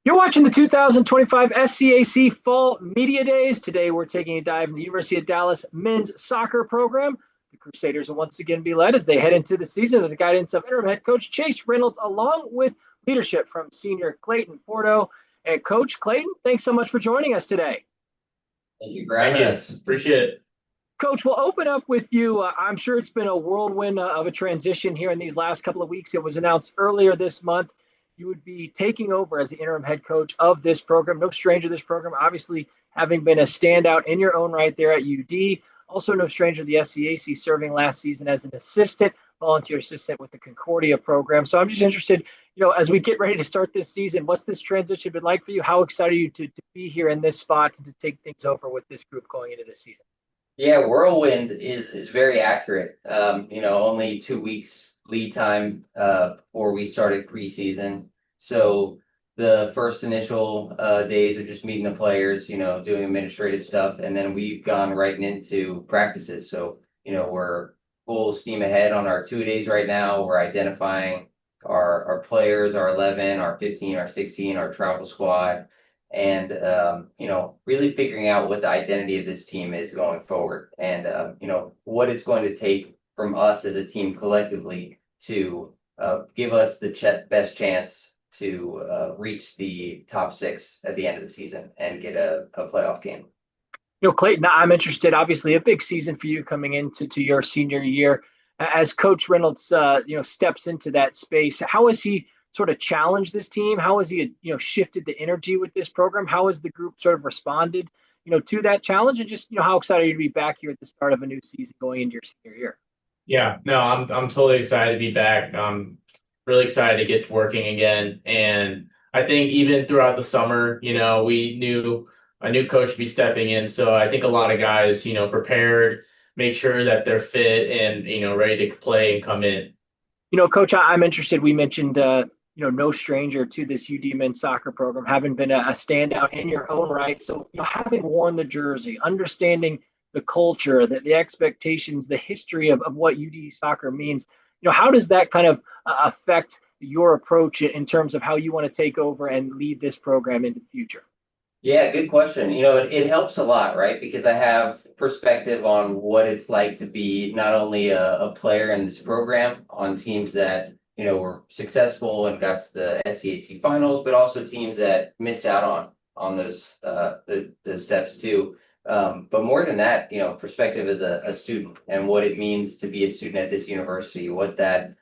You're watching the 2025 SCAC Fall Media Days. Today, we're taking a dive into the University of Dallas men's soccer program. The Crusaders will once again be led as they head into the season with the guidance of interim head coach Chase Reynolds, along with leadership from senior Clayton Porto. And Coach Clayton, thanks so much for joining us today. Thank you for Thank having you. us. Appreciate it. Coach, we'll open up with you. I'm sure it's been a whirlwind of a transition here in these last couple of weeks. It was announced earlier this month you would be taking over as the interim head coach of this program. No stranger to this program, obviously having been a standout in your own right there at UD. Also no stranger to the SCAC, serving last season as an assistant, volunteer assistant with the Concordia program. So I'm just interested, as we get ready to start this season, what's this transition been like for you? How excited are you to be here in this spot and to take things over with this group going into this season? Yeah, whirlwind is very accurate. Only 2 weeks lead time before we started preseason. So the first initial days are just meeting the players, doing administrative stuff, and then we've gone right into practices. So, we're full steam ahead on our 2 days right now. We're identifying our players, our 11, our 15, our 16, our travel squad, and really figuring out what the identity of this team is going forward, and what it's going to take from us as a team collectively to give us the best chance to reach the top six at the end of the season and get a playoff game. Clayton, I'm interested. Obviously, a big season for you coming into your senior year. As Coach Reynolds, steps into that space, how has he sort of challenged this team? How has he, shifted the energy with this program? How has the group sort of responded, to that challenge? And just, how excited are you to be back here at the start of a new season going into your senior year? Yeah, no, I'm totally excited to be back. I'm really excited to get to working again. And I think even throughout the summer, we knew a new coach would be stepping in. So I think a lot of guys, prepared, make sure that they're fit and, ready to play and come in. Coach, I'm interested. We mentioned, no stranger to this UD men's soccer program, having been a standout in your own right. So, having worn the jersey, understanding the culture, the expectations, the history of what UD soccer means, how does that kind of affect your approach in terms of how you want to take over and lead this program into the future? Yeah, good question. It helps a lot, right? Because I have perspective on what it's like to be not only a player in this program on teams that, were successful and got to the SCAC finals, but also teams that miss out on those steps too. But more than that, perspective as a student and what it means to be a student at this university, what that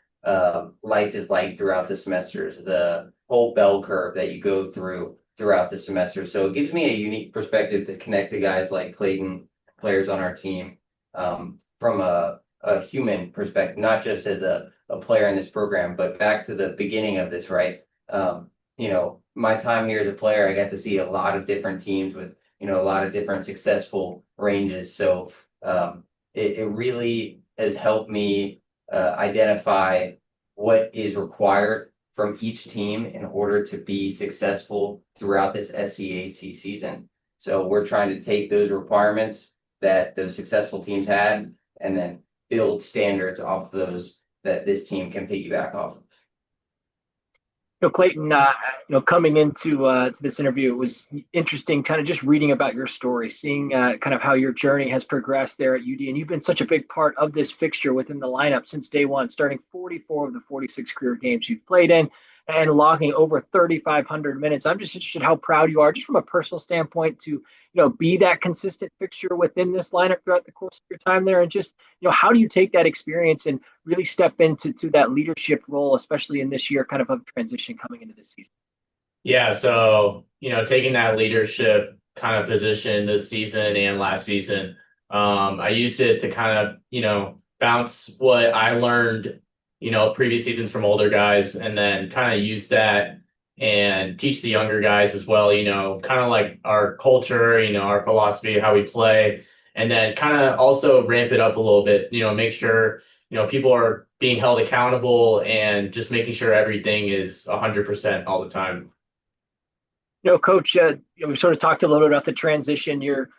life is like throughout the semesters, the whole bell curve that you go throughout the semester. So it gives me a unique perspective to connect to guys like Clayton, players on our team, from a human perspective, not just as a player in this program, but back to the beginning of this, right? My time here as a player, I got to see a lot of different teams with, a lot of different successful ranges. So it really has helped me identify what is required from each team in order to be successful throughout this SCAC season. So we're trying to take those requirements that those successful teams had and then build standards off of those that this team can piggyback off of. Clayton, coming into to this interview, it was interesting kind of just reading about your story, seeing kind of how your journey has progressed there at UD. And you've been such a big part of this fixture within the lineup since day one, starting 44 of the 46 career games you've played in and logging over 3,500 minutes. I'm just interested how proud you are, just from a personal standpoint, to be that consistent fixture within this lineup throughout the course of your time there, and just how do you take that experience and really step into that leadership role, especially in this year kind of transition coming into this season? Yeah, so, taking that leadership kind of position this season and last season, I used it to kind of, bounce what I learned, previous seasons from older guys, and then kind of use that and teach the younger guys as well, kind of like our culture, our philosophy, how we play, and then kind of also ramp it up a little bit, make sure, people are being held accountable and just making sure everything is 100% all the time. Coach, we've sort of talked a little bit about the transition. You're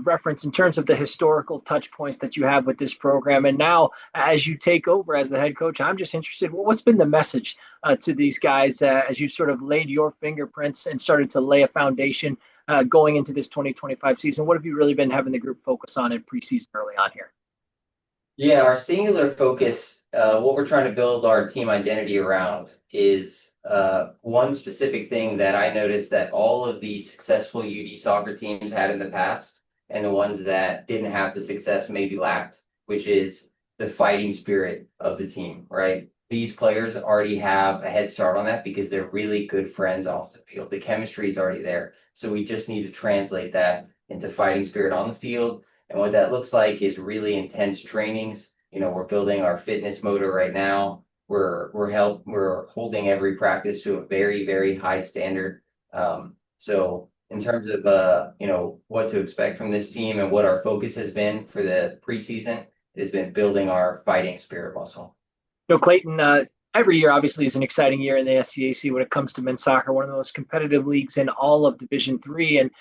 reference in terms of the historical touch points that you have with this program. And now, as you take over as the head coach, I'm just interested, what's been the message to these guys as you sort of laid your fingerprints and started to lay a foundation going into this 2025 season? What have you really been having the group focus on in preseason early on here? Yeah, our singular focus, what we're trying to build our team identity around is one specific thing that I noticed that all of the successful UD soccer teams had in the past, and the ones that didn't have the success maybe lacked, which is the fighting spirit of the team, right? These players already have a head start on that because they're really good friends off the field. The chemistry is already there. So we just need to translate that into fighting spirit on the field. And what that looks like is really intense trainings. We're building our fitness motor right now. We're holding every practice to a very, very high standard. So in terms of what to expect from this team and what our focus has been for the preseason, it has been building our fighting spirit muscle. Clayton, every year obviously is an exciting year in the SCAC when it comes to men's soccer, one of the most competitive leagues in all of Division III. And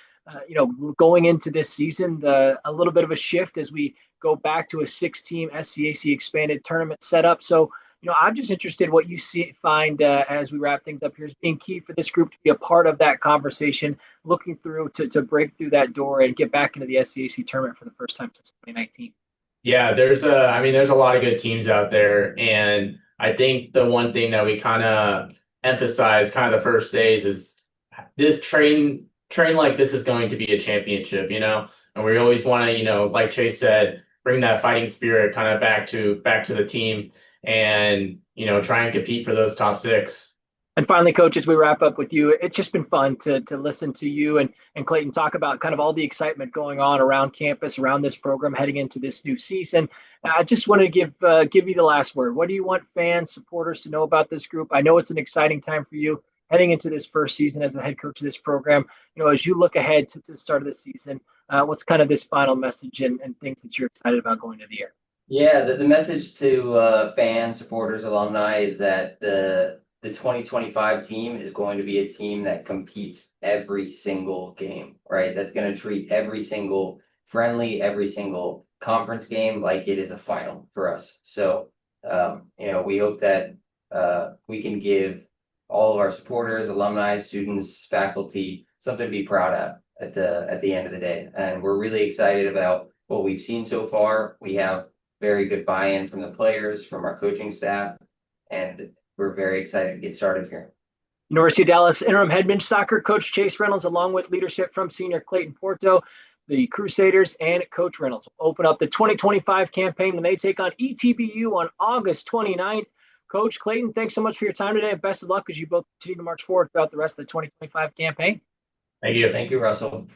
going into this season, a little bit of a shift as we go back to a 6-team SCAC expanded tournament setup. So, I'm just interested what you find as we wrap things up here as being key for this group to be a part of that conversation, looking through to break through that door and get back into the SCAC tournament for the first time since 2019. Yeah, there's a lot of good teams out there, and I think the one thing that we kind of emphasize kind of the first days is this train like this is going to be a championship, and we always want to, like Chase said, bring that fighting spirit kind of back to the team and, try and compete for those top 6. And finally, Coach, as we wrap up with you, it's just been fun to listen to you and Clayton talk about kind of all the excitement going on around campus, around this program heading into this new season. I just want to give you the last word. What do you want fans, supporters to know about this group? I know it's an exciting time for you heading into this first season as the head coach of this program. As you look ahead to the start of the season, what's kind of this final message and things that you're excited about going into the year? Yeah, the message to fans, supporters, alumni is that the 2025 team is going to be a team that competes every single game, right? That's going to treat every single friendly, every single conference game like it is a final for us. So, we hope that we can give all of our supporters, alumni, students, faculty, something to be proud of at the end of the day. And we're really excited about what we've seen so far. We have very good buy-in from the players, from our coaching staff, and we're very excited to get started here. University of Dallas interim head men's soccer coach Chase Reynolds, along with leadership from senior Clayton Porto, the Crusaders, and Coach Reynolds will open up the 2025 campaign when they take on ETBU on August 29th. Coach Clayton, thanks so much for your time today, and best of luck as you both continue to march forward throughout the rest of the 2025 campaign. Thank you. Thank you, Russell.